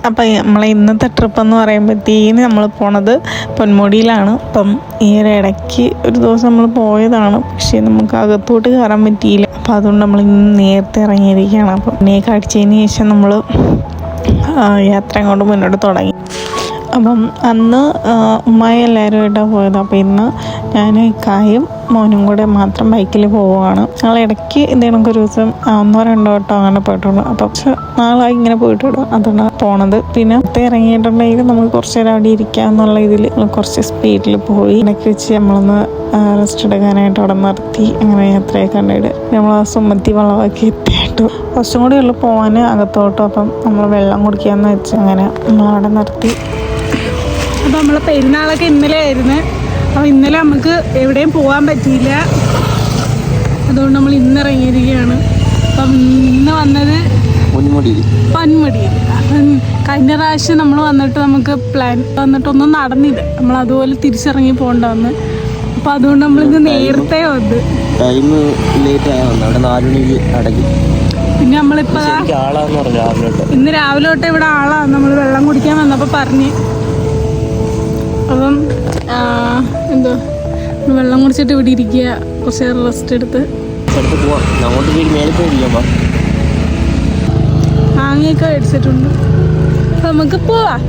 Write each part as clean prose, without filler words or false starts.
അപ്പം നമ്മളെ ഇന്നത്തെ ട്രിപ്പ് എന്ന് പറയുമ്പോഴത്തേന് നമ്മൾ പോണത് പൊന്മുടിയിലാണ്. അപ്പം ഈ ഒരു ഇടയ്ക്ക് ഒരു ദിവസം നമ്മൾ പോയതാണ്, പക്ഷേ നമുക്ക് അകത്തോട്ട് കയറാൻ പറ്റിയില്ല. അപ്പം അതുകൊണ്ട് നമ്മൾ ഇന്ന് നേരത്തെ ഇറങ്ങിയിരിക്കുകയാണ്. അപ്പം ഇതിനെയൊക്കെ അടിച്ചതിന് ശേഷം നമ്മൾ യാത്ര അങ്ങോട്ട് മുന്നോട്ട് തുടങ്ങി. അപ്പം അന്ന് ഉമ്മായി എല്ലാവരുമായിട്ടാണ് പോയത്. അപ്പോൾ ഇന്ന് ഞാനും ഇക്കായും മോനും കൂടെ മാത്രം ബൈക്കിൽ പോവുകയാണ്. ഞങ്ങൾ ഇടയ്ക്ക് എന്തെങ്കിലും ഒരു ദിവസം 1-2 വട്ടം അങ്ങനെ പോയിട്ടുള്ളൂ. അപ്പം പക്ഷെ നാളായി ഇങ്ങനെ പോയിട്ടുള്ളൂ, അതുകൊണ്ടാണ് പോണത്. പിന്നെ ഇറങ്ങിയിട്ടുണ്ടെങ്കിൽ നമുക്ക് കുറച്ച് നേരം അവിടെ ഇരിക്കാം എന്നുള്ള ഇതിൽ കുറച്ച് സ്പീഡിൽ പോയി ഇടയ്ക്ക് വെച്ച് നമ്മളൊന്ന് റെസ്റ്റ് എടുക്കാനായിട്ട് അവിടെ നിർത്തി. അങ്ങനെ യാത്രയൊക്കെ കണ്ടിട്ട് നമ്മൾ ആ സുമത്തി വളവൊക്കെ എത്തിയിട്ടു. കുറച്ചും കൂടി ഉള്ളു പോകാൻ അകത്തോട്ടും. അപ്പം നമ്മൾ വെള്ളം കുടിക്കാമെന്ന് വെച്ച് അങ്ങനെ നമ്മളവിടെ നിർത്തി. അപ്പോൾ നമ്മളെ പെരുന്നാളൊക്കെ ഇന്നലെ ആയിരുന്നു. അപ്പോൾ ഇന്നലെ നമുക്ക് എവിടെയും പോകാൻ പറ്റിയില്ല, അതുകൊണ്ട് നമ്മൾ ഇന്ന് ഇറങ്ങിയിരിക്കുകയാണ്. അപ്പം ഇന്ന് വന്നത് പൊന്മുടിയിൽ. അപ്പം കഴിഞ്ഞ പ്രാവശ്യം നമ്മൾ വന്നിട്ട് നമുക്ക് പ്ലാൻ വന്നിട്ടൊന്നും നടന്നില്ല, നമ്മൾ അതുപോലെ തിരിച്ചിറങ്ങി പോകേണ്ട വന്ന്. അപ്പം അതുകൊണ്ട് നമ്മളിന്ന് നേരത്തെ വന്ന് പിന്നെ നമ്മളിപ്പോൾ ഇന്ന് രാവിലെ തൊട്ട് ഇവിടെ ആളാണ്. നമ്മൾ വെള്ളം കുടിക്കാൻ വന്നപ്പോൾ പറഞ്ഞ്, അപ്പം എന്തോ വെള്ളം കുടിച്ചിട്ട് ഇവിടെ ഇരിക്കുക, കുറച്ച് നേരം റെസ്റ്റ് എടുത്ത് മാങ്ങയൊക്കെ മേടിച്ചിട്ടുണ്ട്. അപ്പം നമുക്ക് പോവാം.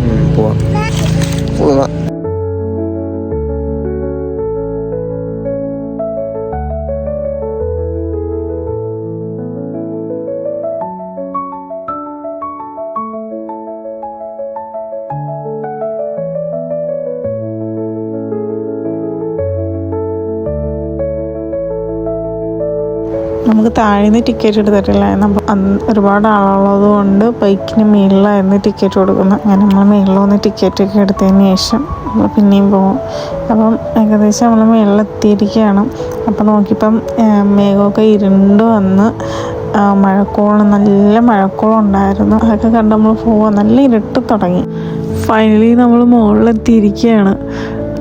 നമുക്ക് താഴേന്ന് ടിക്കറ്റ് എടുത്തിട്ടില്ല. നമ്മൾ ഒരുപാട് ആളുള്ളത് കൊണ്ട് ബൈക്കിന് മേളിലായിരുന്നു ടിക്കറ്റ് കൊടുക്കുന്നത്. അങ്ങനെ നമ്മൾ മേളിൽ വന്ന് ടിക്കറ്റൊക്കെ എടുത്തതിന് ശേഷം നമ്മൾ പിന്നെയും പോകും. അപ്പം ഏകദേശം നമ്മൾ മേളിലെത്തിയിരിക്കുകയാണ്. അപ്പം നോക്കിയപ്പം മേഘമൊക്കെ ഇരുണ്ട് വന്ന് നല്ല മഴക്കോളം ഉണ്ടായിരുന്നു. അതൊക്കെ കണ്ട് നമ്മൾ പോവാൻ നല്ല ഇരുട്ട് തുടങ്ങി. ഫൈനലി നമ്മൾ മുകളിലെത്തിയിരിക്കുകയാണ്.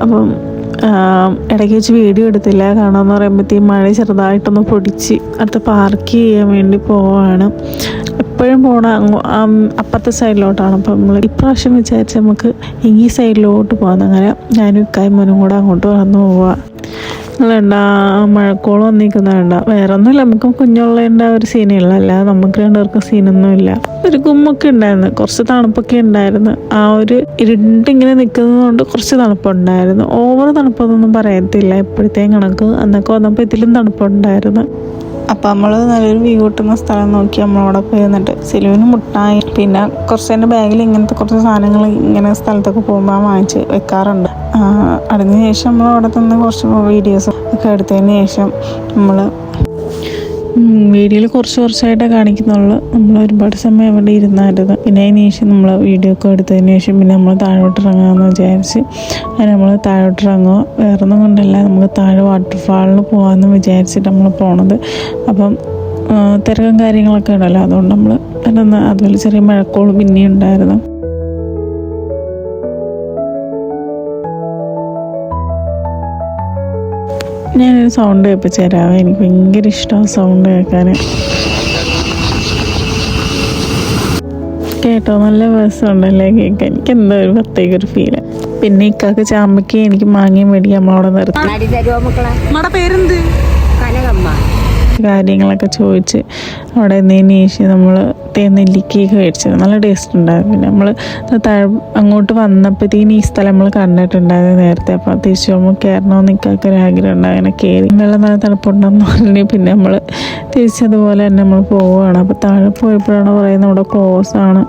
അപ്പം ഇടയ്ക്ക് വെച്ച് വീഡിയോ എടുത്തില്ല, കാണാമെന്ന് പറയുമ്പോഴത്തേക്കും മഴ ചെറുതായിട്ടൊന്ന് പൊടിച്ച് അടുത്ത് പാർക്ക് ചെയ്യാൻ വേണ്ടി പോവാണ്. എപ്പോഴും പോണ അപ്പുറത്തെ സൈഡിലോട്ടാണ്. അപ്പം നമ്മൾ ഇപ്രാവശ്യം വിചാരിച്ച് നമുക്ക് ഈ സൈഡിലോട്ട് പോകാം. അങ്ങനെ ഞാനും ഇക്കായും മോനും കൂടെ അങ്ങോട്ട് വന്ന് പോവാ. വേണ്ട മഴക്കോളം വന്നിരിക്കുന്ന വേണ്ട, വേറെ ഒന്നുമില്ല, നമുക്ക് കുഞ്ഞുള്ളതിൻ്റെ ഒരു സീനുള്ള, അല്ലാതെ നമുക്ക് രണ്ടുപേർക്ക് സീനൊന്നുമില്ല. ഒരു ഗുമ്മൊക്കെ ഉണ്ടായിരുന്നു, കുറച്ച് തണുപ്പൊക്കെ ഉണ്ടായിരുന്നു. ആ ഒരു ഇരുണ്ടിങ്ങനെ നിൽക്കുന്നതുകൊണ്ട് കുറച്ച് തണുപ്പുണ്ടായിരുന്നു. ഓവർ തണുപ്പൊന്നും പറയത്തില്ല, എപ്പോഴത്തേയും കണക്ക്. അന്നൊക്കെ വന്നപ്പോൾ ഇതിലും തണുപ്പുണ്ടായിരുന്നു. അപ്പം നമ്മൾ നല്ലൊരു വ്യൂ കിട്ടുന്ന സ്ഥലം നോക്കി നമ്മളവിടെ പോയി നിന്നിട്ട് സിലുവിന് മുട്ടായി പിന്നെ കുറച്ച് എൻ്റെ ബാഗിൽ ഇങ്ങനത്തെ കുറച്ച് സാധനങ്ങൾ ഇങ്ങനെ സ്ഥലത്തൊക്കെ പോകുമ്പോൾ വാങ്ങിച്ച് വെക്കാറുണ്ട്. അതിന് ശേഷം നമ്മൾ അവിടെ നിന്ന് കുറച്ച് വീഡിയോസ് ഒക്കെ എടുത്തതിന് ശേഷം നമ്മൾ വീഡിയോയിൽ കുറച്ചായിട്ടേ കാണിക്കുന്നുള്ളൂ. നമ്മൾ ഒരുപാട് സമയം അവിടെ ഇരുന്നായിരുന്നു. പിന്നെ അതിന് ശേഷം നമ്മൾ വീഡിയോ ഒക്കെ എടുത്തതിന് ശേഷം പിന്നെ നമ്മൾ താഴോട്ട് ഇറങ്ങാമെന്ന് വിചാരിച്ച് അങ്ങനെ നമ്മൾ താഴോട്ട് ഇറങ്ങുക. വേറൊന്നും കൊണ്ടല്ല, നമുക്ക് താഴെ വാട്ടർഫാളിൽ പോകാമെന്ന് വിചാരിച്ചിട്ട് നമ്മൾ പോണത്. അപ്പം തിരക്കും കാര്യങ്ങളൊക്കെ ഉണ്ടല്ലോ, അതുകൊണ്ട് നമ്മൾ അതുപോലെ ചെറിയ മഴക്കോളും പിന്നെയും ഉണ്ടായിരുന്നു. ഞാനൊരു സൗണ്ട് കേൾപ്പിച്ച് തരാമോ? എനിക്ക് ഭയങ്കര ഇഷ്ടമാണ് സൗണ്ട് കേൾക്കാൻ. കേട്ടോ, നല്ല രസമുണ്ടല്ലേ കേൾക്കാൻ. എനിക്ക് എന്തോ ഒരു പ്രത്യേക ഒരു ഫീല്. പിന്നെ ഇക്കാക്ക് ചാമ്പയ്ക്ക് എനിക്ക് മാങ്ങയും മേടിക്കാൻ നമ്മളവിടെ നിർത്തി. പേരെന്ത് കാര്യങ്ങളൊക്കെ ചോദിച്ച് അവിടെ നിന്നതിന് ശേഷം നമ്മൾ നെല്ലിക്കയൊക്കെ മേടിച്ചത് നല്ല ടേസ്റ്റ് ഉണ്ടായിരുന്നു. പിന്നെ നമ്മൾ അങ്ങോട്ട് വന്നപ്പോഴത്തേക്കും ഈ സ്ഥലം നമ്മൾ കണ്ടിട്ടുണ്ടായിരുന്നു നേരത്തെ. അപ്പോൾ തിരിച്ചു പോകുമ്പോൾ കയറണമെന്ന് നിൽക്കാത്ത ഒരാഗ്രഹം ഉണ്ട്. അങ്ങനെ കയറി വെള്ളം നല്ല തണുപ്പുണ്ടെന്ന് പറഞ്ഞ് പിന്നെ നമ്മൾ തിരിച്ചതുപോലെ തന്നെ നമ്മൾ പോവുകയാണ്. അപ്പോൾ താഴെ പോയപ്പോഴാണ് പറയുന്നത് ഇവിടെ ക്ലോസ് ആണ്,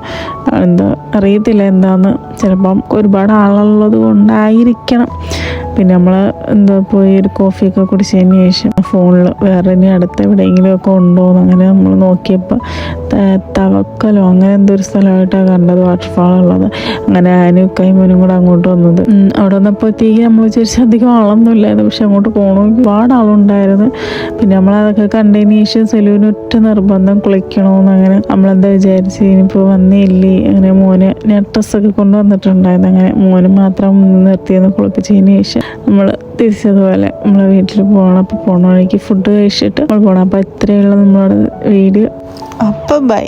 എന്താ അറിയത്തില്ല എന്താന്ന്. ചിലപ്പം ഒരുപാട് ആളുള്ളത് കൊണ്ടായിരിക്കണം. പിന്നെ നമ്മൾ പോയി ഒരു കോഫിയൊക്കെ കുടിച്ചതിന് ശേഷം ഫോണിൽ വേറെ ഇനി അടുത്ത് എവിടെയെങ്കിലും ഒക്കെ ഉണ്ടോ എന്ന് അങ്ങനെ നമ്മൾ നോക്കിയപ്പോൾ തവക്കലോ അങ്ങനെ എന്തൊരു സ്ഥലമായിട്ടാണ് കണ്ടത്, വാട്ടർഫാൾ ഉള്ളത്. അങ്ങനെ ഞാനും കൈമോനും കൂടെ അങ്ങോട്ട് വന്നത്. അവിടെ വന്നപ്പോഴത്തേക്ക് നമ്മൾ വിചാരിച്ച അധികം ആളൊന്നുമില്ലായിരുന്നു, പക്ഷെ അങ്ങോട്ട് പോകണമെങ്കിൽ ഒരുപാട് ആളുണ്ടായിരുന്നു. പിന്നെ നമ്മളതൊക്കെ കണ്ടതിന് ശേഷം സെലൂന് ഒറ്റ നിർബന്ധം കുളിക്കണമെന്ന്. അങ്ങനെ നമ്മളെന്താ വിചാരിച്ച് ഇനിയിപ്പോൾ വന്നേയില്ലേ, അങ്ങനെ മോന് ഞാൻ ഡ്രസ്സൊക്കെ കൊണ്ടുവന്നിട്ടുണ്ടായിരുന്നു. അങ്ങനെ മോന് മാത്രം നിർത്തിയെന്ന് കുളിപ്പിച്ചതിന് ശേഷം നമ്മൾ തിരിച്ചതുപോലെ നമ്മളെ വീട്ടിൽ പോകണം. അപ്പോൾ പോണ വഴിക്ക് ഫുഡ് കഴിച്ചിട്ട് നമ്മൾ പോകണം. അപ്പോൾ ഇത്രയുള്ള നമ്മളോട് വീഡിയോ. അപ്പോൾ ബൈ.